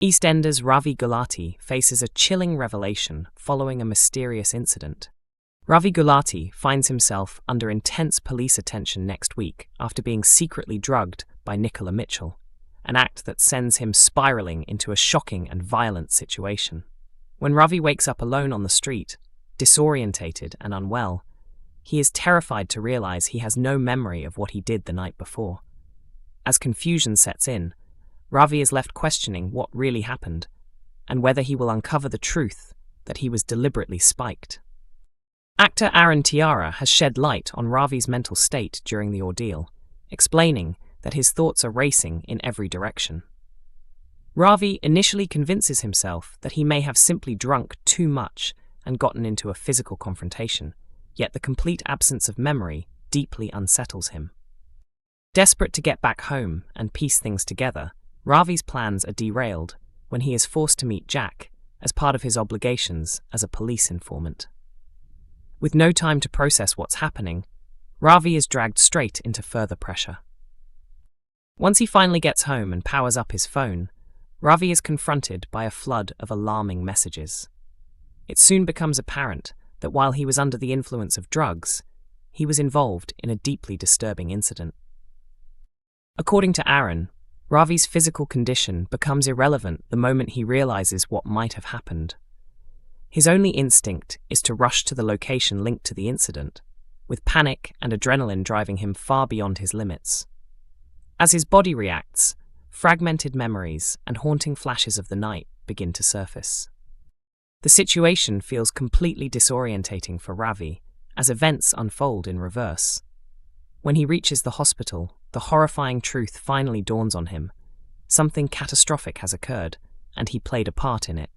EastEnders Ravi Gulati faces a chilling revelation following a mysterious incident. Ravi Gulati finds himself under intense police attention next week after being secretly drugged by Nicola Mitchell, an act that sends him spiraling into a shocking and violent situation. When Ravi wakes up alone on the street, disorientated and unwell, he is terrified to realize he has no memory of what he did the night before. As confusion sets in, Ravi is left questioning what really happened and whether he will uncover the truth that he was deliberately spiked. Actor Aaron Tiara has shed light on Ravi's mental state during the ordeal, explaining that his thoughts are racing in every direction. Ravi initially convinces himself that he may have simply drunk too much and gotten into a physical confrontation, yet the complete absence of memory deeply unsettles him. Desperate to get back home and piece things together, Ravi's plans are derailed when he is forced to meet Jack as part of his obligations as a police informant. With no time to process what's happening, Ravi is dragged straight into further pressure. Once he finally gets home and powers up his phone, Ravi is confronted by a flood of alarming messages. It soon becomes apparent that while he was under the influence of drugs, he was involved in a deeply disturbing incident. According to Aaron, Ravi's physical condition becomes irrelevant the moment he realizes what might have happened. His only instinct is to rush to the location linked to the incident, with panic and adrenaline driving him far beyond his limits. As his body reacts, fragmented memories and haunting flashes of the night begin to surface. The situation feels completely disorientating for Ravi as events unfold in reverse. When he reaches the hospital, the horrifying truth finally dawns on him. Something catastrophic has occurred, and he played a part in it.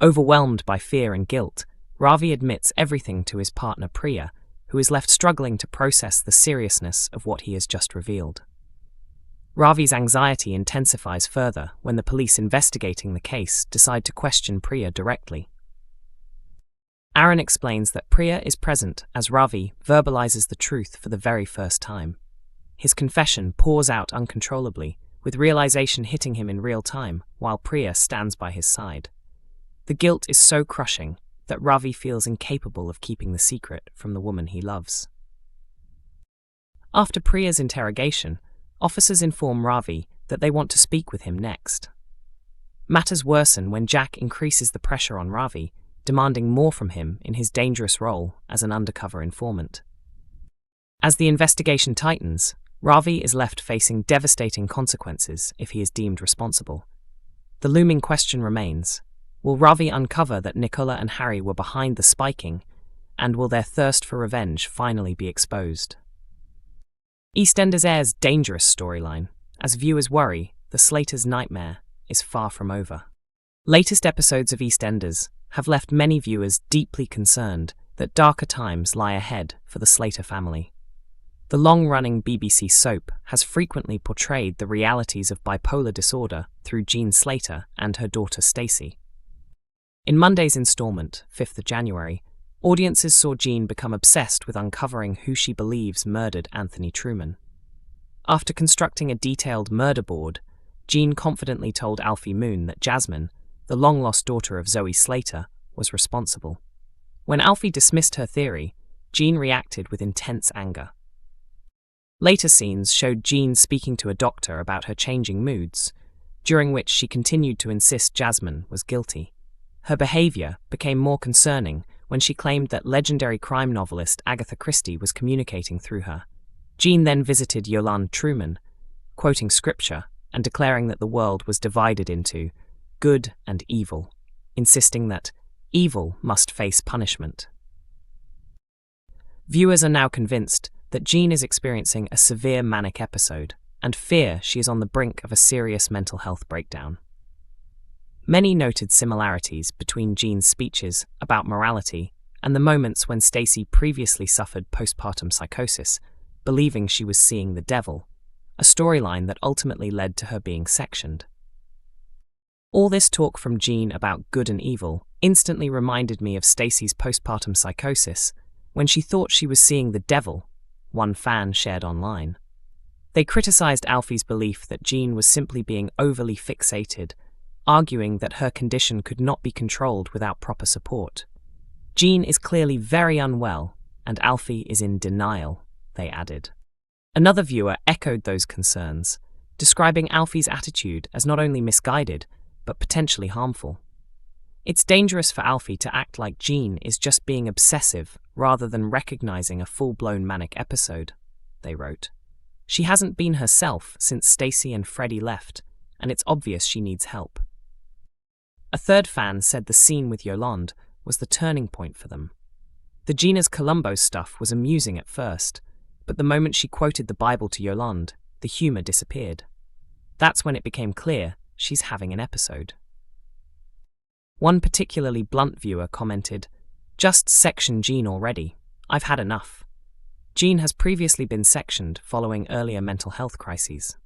Overwhelmed by fear and guilt, Ravi admits everything to his partner Priya, who is left struggling to process the seriousness of what he has just revealed. Ravi's anxiety intensifies further when the police investigating the case decide to question Priya directly. Aaron explains that Priya is present as Ravi verbalizes the truth for the very first time. His confession pours out uncontrollably, with realization hitting him in real time while Priya stands by his side. The guilt is so crushing that Ravi feels incapable of keeping the secret from the woman he loves. After Priya's interrogation, officers inform Ravi that they want to speak with him next. Matters worsen when Jack increases the pressure on Ravi, demanding more from him in his dangerous role as an undercover informant. As the investigation tightens, Ravi is left facing devastating consequences if he is deemed responsible. The looming question remains: will Ravi uncover that Nicola and Harry were behind the spiking, and will their thirst for revenge finally be exposed? EastEnders airs dangerous storyline, as viewers worry the Slater's nightmare is far from over. Latest episodes of EastEnders have left many viewers deeply concerned that darker times lie ahead for the Slater family. The long-running BBC soap has frequently portrayed the realities of bipolar disorder through Jean Slater and her daughter Stacey. In Monday's installment, 5th of January, audiences saw Jean become obsessed with uncovering who she believes murdered Anthony Truman. After constructing a detailed murder board, Jean confidently told Alfie Moon that Jasmine, the long-lost daughter of Zoe Slater, was responsible. When Alfie dismissed her theory, Jean reacted with intense anger. Later scenes showed Jean speaking to a doctor about her changing moods, during which she continued to insist Jasmine was guilty. Her behavior became more concerning when she claimed that legendary crime novelist Agatha Christie was communicating through her. Jean then visited Yolande Truman, quoting scripture and declaring that the world was divided into good and evil, insisting that evil must face punishment. Viewers are now convinced that Jean is experiencing a severe manic episode and fear she is on the brink of a serious mental health breakdown. Many noted similarities between Jean's speeches about morality and the moments when Stacey previously suffered postpartum psychosis, believing she was seeing the devil, a storyline that ultimately led to her being sectioned. All this talk from Jean about good and evil instantly reminded me of Stacey's postpartum psychosis when she thought she was seeing the devil, one fan shared online. They criticized Alfie's belief that Jean was simply being overly fixated arguing that her condition could not be controlled without proper support. Jean is clearly very unwell, and Alfie is in denial, they added. Another viewer echoed those concerns, describing Alfie's attitude as not only misguided, but potentially harmful. It's dangerous for Alfie to act like Jean is just being obsessive rather than recognizing a full-blown manic episode, they wrote. She hasn't been herself since Stacy and Freddie left, and it's obvious she needs help. A third fan said the scene with Yolande was the turning point for them. The Gina's Columbo stuff was amusing at first, but the moment she quoted the Bible to Yolande, the humor disappeared. That's when it became clear she's having an episode. One particularly blunt viewer commented, "Just section Jean already. I've had enough." Jean has previously been sectioned following earlier mental health crises.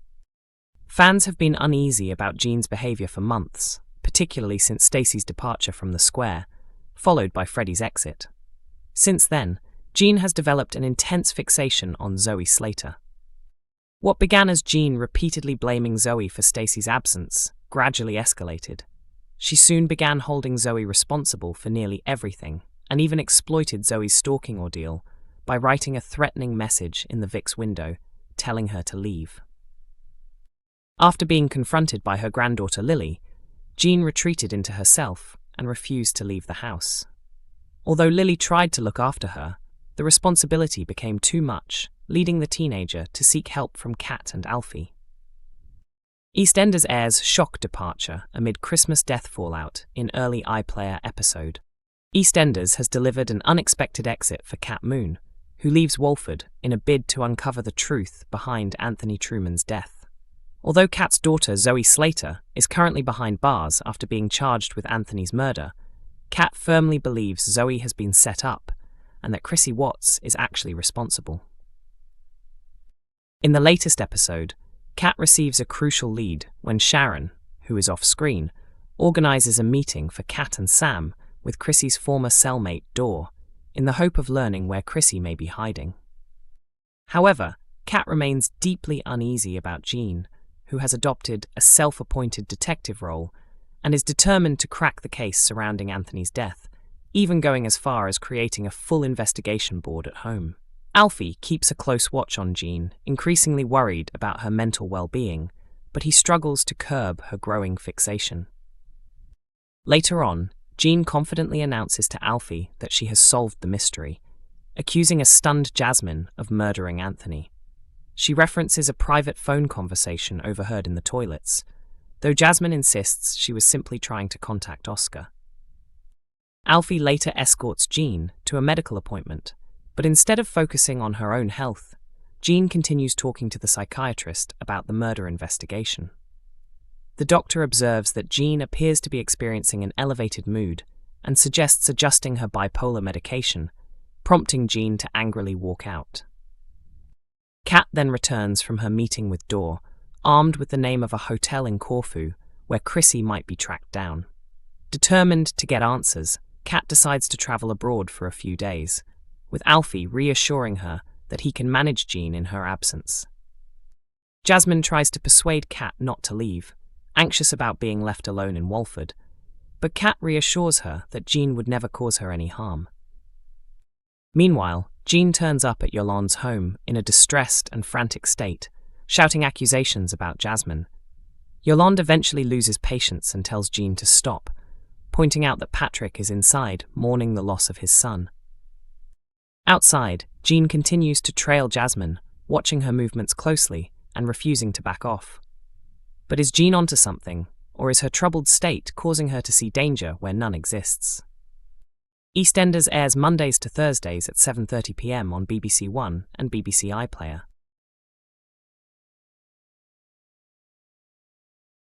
Fans have been uneasy about Jean's behavior for months, particularly since Stacy's departure from the square, followed by Freddie's exit. Since then, Jean has developed an intense fixation on Zoe Slater. What began as Jean repeatedly blaming Zoe for Stacy's absence gradually escalated. She soon began holding Zoe responsible for nearly everything, and even exploited Zoe's stalking ordeal by writing a threatening message in the Vic's window, telling her to leave. After being confronted by her granddaughter Lily, Jean retreated into herself and refused to leave the house. Although Lily tried to look after her, the responsibility became too much, leading the teenager to seek help from Kat and Alfie. EastEnders airs shock departure amid Christmas death fallout in early iPlayer episode. EastEnders has delivered an unexpected exit for Kat Moon, who leaves Walford in a bid to uncover the truth behind Anthony Truman's death. Although Kat's daughter Zoe Slater is currently behind bars after being charged with Anthony's murder, Kat firmly believes Zoe has been set up and that Chrissy Watts is actually responsible. In the latest episode, Kat receives a crucial lead when Sharon, who is off-screen, organises a meeting for Kat and Sam with Chrissy's former cellmate Dor, in the hope of learning where Chrissy may be hiding. However, Kat remains deeply uneasy about Jean, who has adopted a self-appointed detective role and is determined to crack the case surrounding Anthony's death, even going as far as creating a full investigation board at home. Alfie keeps a close watch on Jean, increasingly worried about her mental well-being, but he struggles to curb her growing fixation. Later on, Jean confidently announces to Alfie that she has solved the mystery, accusing a stunned Jasmine of murdering Anthony. She references a private phone conversation overheard in the toilets, though Jasmine insists she was simply trying to contact Oscar. Alfie later escorts Jean to a medical appointment, but instead of focusing on her own health, Jean continues talking to the psychiatrist about the murder investigation. The doctor observes that Jean appears to be experiencing an elevated mood and suggests adjusting her bipolar medication, prompting Jean to angrily walk out. Kat then returns from her meeting with Dor, armed with the name of a hotel in Corfu where Chrissy might be tracked down. Determined to get answers, Kat decides to travel abroad for a few days, with Alfie reassuring her that he can manage Jean in her absence. Jasmine tries to persuade Kat not to leave, anxious about being left alone in Walford, but Kat reassures her that Jean would never cause her any harm. Meanwhile, Jean turns up at Yolande's home in a distressed and frantic state, shouting accusations about Jasmine. Yolande eventually loses patience and tells Jean to stop, pointing out that Patrick is inside, mourning the loss of his son. Outside, Jean continues to trail Jasmine, watching her movements closely and refusing to back off. But is Jean onto something, or is her troubled state causing her to see danger where none exists? EastEnders airs Mondays to Thursdays at 7:30 p.m. on BBC One and BBC iPlayer.